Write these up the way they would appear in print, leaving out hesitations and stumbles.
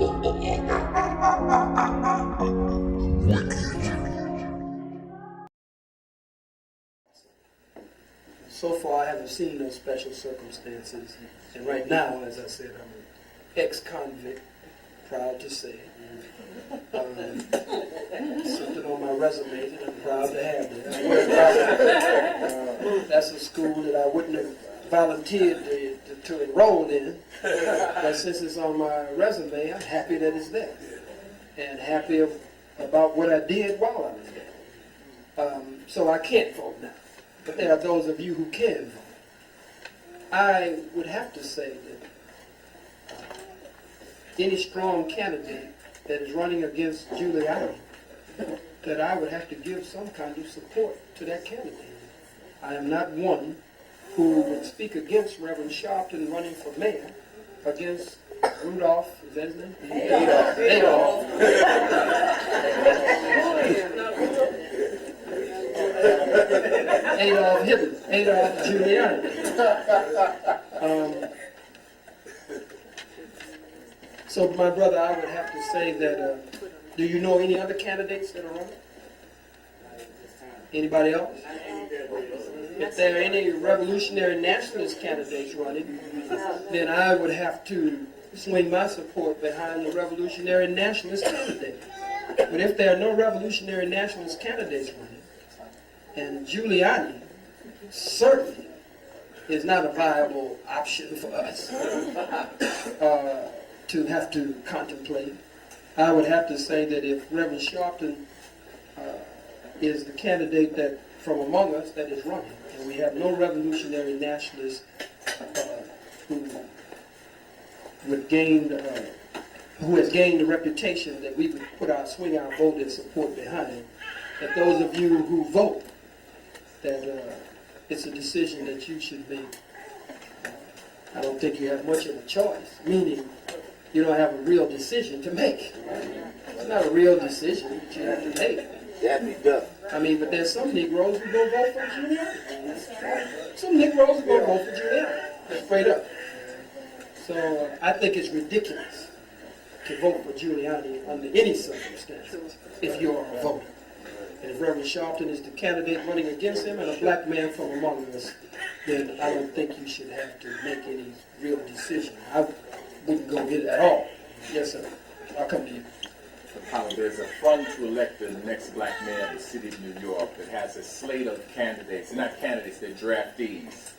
So far, I haven't seen no special circumstances. And right now, as I said, I'm an ex-convict, proud to say. Something on my resume that I'm proud to have there. That's a school that I wouldn't have volunteered to enroll in. But since it's on my resume, I'm happy that it's there. And happy about what I did while I was there. So I can't vote now. But there are those of you who can vote. I would have to say that any strong candidate that is running against Giuliani, that I would have to give some kind of support to that candidate. I am not one who would speak against Reverend Sharpton running for mayor against Rudolph, is that his name? Adolf. Adolf Giuliani. So, my brother, I would have to say that, do you know any other candidates that are running? Anybody else? If there are any revolutionary nationalist candidates running, then I would have to swing my support behind the revolutionary nationalist candidate. But if there are no revolutionary nationalist candidates running, and Giuliani certainly is not a viable option for us to have to contemplate, I would have to say that if Reverend Sharpton is the candidate that from among us that is running, and we have no revolutionary nationalists who has gained the reputation that we would swing our vote and support behind, that those of you who vote, that it's a decision that you should make. I don't think you have much of a choice, meaning you don't have a real decision to make. It's not a real decision that you have to make. That be done. I mean, but there's some Negroes who go vote for Giuliani. Some Negroes who go vote for Giuliani, straight up. So I think it's ridiculous to vote for Giuliani under any circumstances if you're a voter. And if Reverend Sharpton is the candidate running against him and a black man from among us, then I don't think you should have to make any real decision. I wouldn't go get it at all. Yes, sir. I'll come to you. There's a fund to elect the next black mayor of the city of New York that has a slate of candidates. They're not candidates, they're draftees.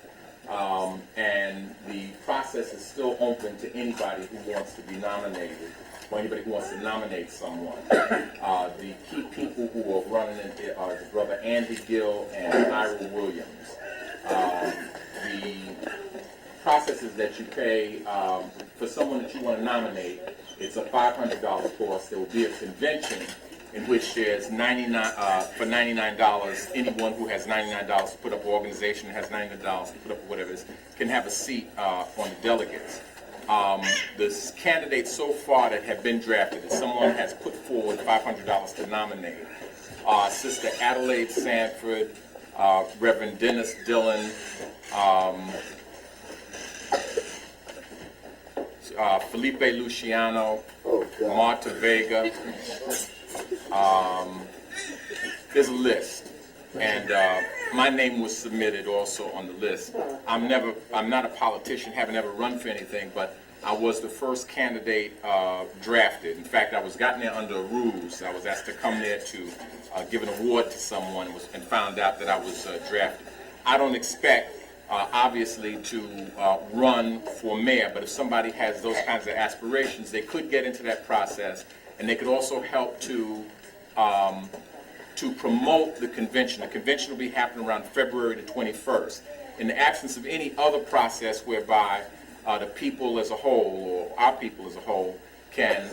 And the process is still open to anybody who wants to be nominated, or anybody who wants to nominate someone. The key people who are running it are the brother Andy Gill and Ira Williams. The processes that you pay for someone that you want to nominate, it's a $500 cost. There will be a convention in which there's for $99, anyone who has $99 to put up, an organization that has $99 to put up whatever it is, can have a seat on the delegates. The candidates so far that have been drafted, that someone has put forward $500 to nominate, Sister Adelaide Sanford, Reverend Dennis Dillon, Felipe Luciano, Marta Vega. There's a list, and my name was submitted also on the list. I'm not a politician, haven't ever run for anything, but I was the first candidate drafted. In fact, I was gotten there under a ruse. I was asked to come there to give an award to someone and found out that I was drafted. I don't expect, obviously, to run for mayor, but if somebody has those kinds of aspirations, they could get into that process, and they could also help to promote the convention. The convention will be happening around February the 21st. In the absence of any other process whereby the people as a whole, or our people as a whole, can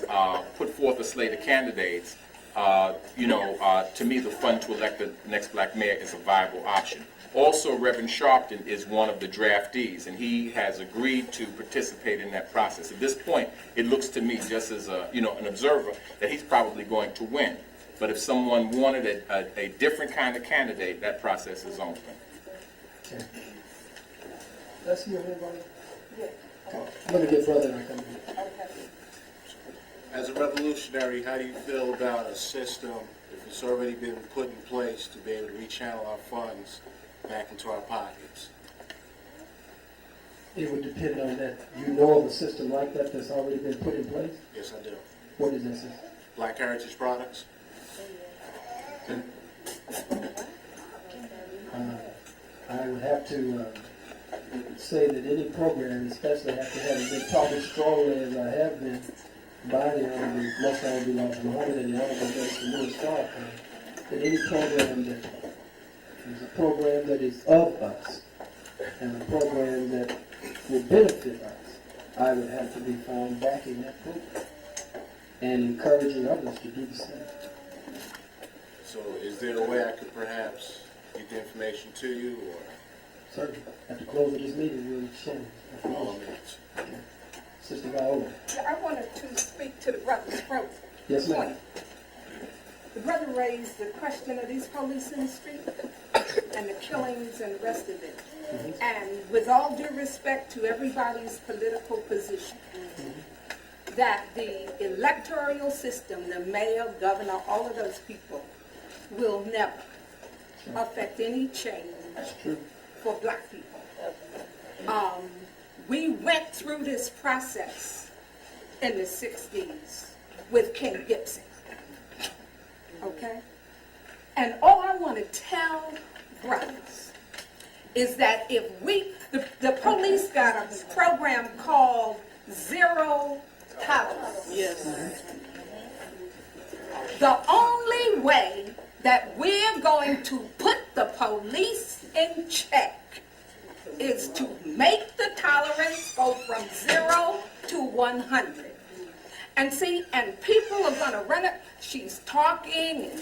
put forth a slate of candidates, to me the fund to elect the next black mayor is a viable option. Also, Reverend Sharpton is one of the draftees, and he has agreed to participate in that process. At this point, it looks to me, just as an observer, that he's probably going to win. But if someone wanted a different kind of candidate, that process is open. Okay. Let's hear everybody. Yeah. I'm going to get further and I come to you. As a revolutionary, how do you feel about a system, if it's already been put in place, to be able to rechannel our funds back into our pockets? It would depend on that. You know of a system like that that's already been put in place? Yes, I do. What is that system? Black Heritage Products? I would have to say that any program, especially after having been talking strongly as I have been by the Honorable, Most Honorable Elijah Muhammad and the Honorable Minister Louis Farrakhan, that any program that is a program that is of us and a program that will benefit us, I would have to be found backing that program and encouraging others to do the same. So is there a way I could perhaps get the information to you, or? Certainly. At the close of this meeting, we'll exchange. By all means. Sister Viola. I wanted to speak to the brother's point. Yes, ma'am. The brother raised the question of these police in the street and the killings and the rest of it. Mm-hmm. And with all due respect to everybody's political position, that the electoral system, the mayor, governor, all of those people, will never affect any change for black people. We went through this process in the 60s with King Gibson, okay? And all I want to tell brothers is that if the police got a program called Zero Tolerance. Yes. The only way that we're going to put the police in check is to make the tolerance go from 0 to 100. And see, and people are going to run it. She's talking and,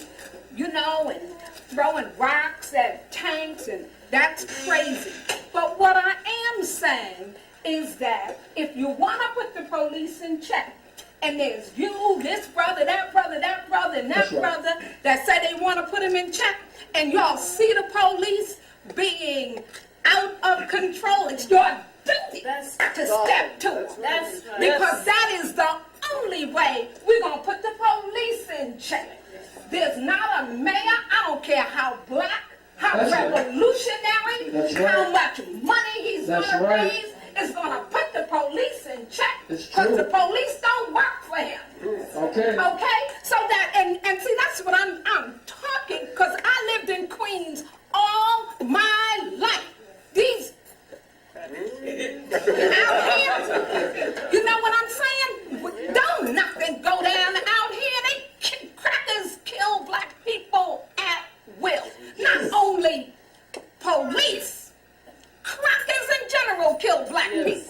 and throwing rocks at tanks, and that's crazy. But what I am saying is that if you want to put the police in check, and there's you, this brother, that brother, that brother, and that brother that say they want to put him in check, and y'all see the police being out of control, it's your duty to step to it. Because that is the only way we're going to put the police in check. There's not a mayor, I don't care how black, how revolutionary, how much money he's going to raise, is going to put the police in check. Because the police don't work for him. Okay? So that, and see, that's what I'm talking, because I lived in Queens all my life. These out here, you know what I'm saying? Don't nothing go down out here. Crackers kill black people at will. Not only police, crackers in general kill black people.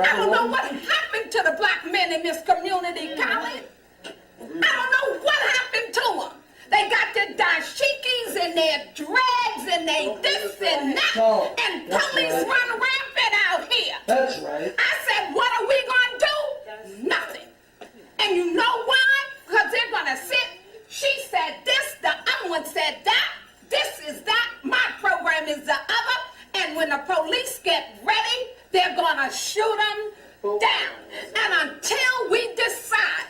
I don't know what happened to the black men in this community, Khalid. I don't know what happened to them. They got their dashikis and their dreads and they this and that. And police run rampant out here. That's right. I said, what are we going to do? Nothing. And you know why? Because they're going to sit. She said this, the other one said that. This is that. My program is the other. And when the police get ready, they're going to shoot them down. And until we decide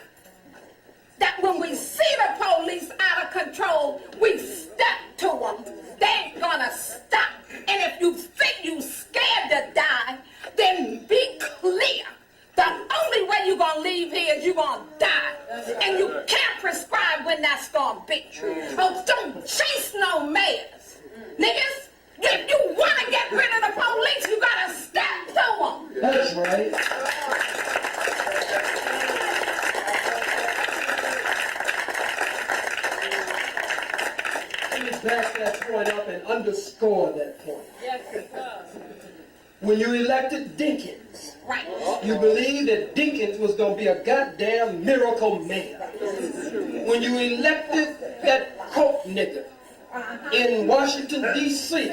that when we see the police out of control, we step to them, they ain't gonna stop. And if you think you scared to die, then be clear. The only way you're gonna leave here is you're gonna die. And you can't prescribe when that's gonna be. Oh, don't chase no mayors. Niggas, if you wanna get rid of the police, you gotta step to them. That's right. Back that point up and underscore that point. Yes, it does. When you elected Dinkins, right, you believed that Dinkins was going to be a goddamn miracle mayor. When you elected that Coke nigger in Washington, D.C.,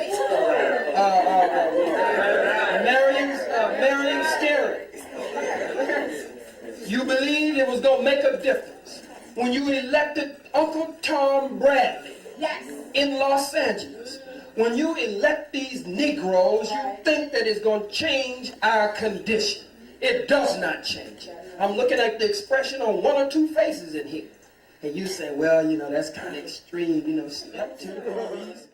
Marion Scary, you believed it was going to make a difference. When you elected Uncle Tom Bradley, yes, in Los Angeles, when you elect these Negroes, you think that it's going to change our condition. It does not change. I'm looking at the expression on one or two faces in here. And you say, well, you know, that's kind of extreme, you know, step to the police.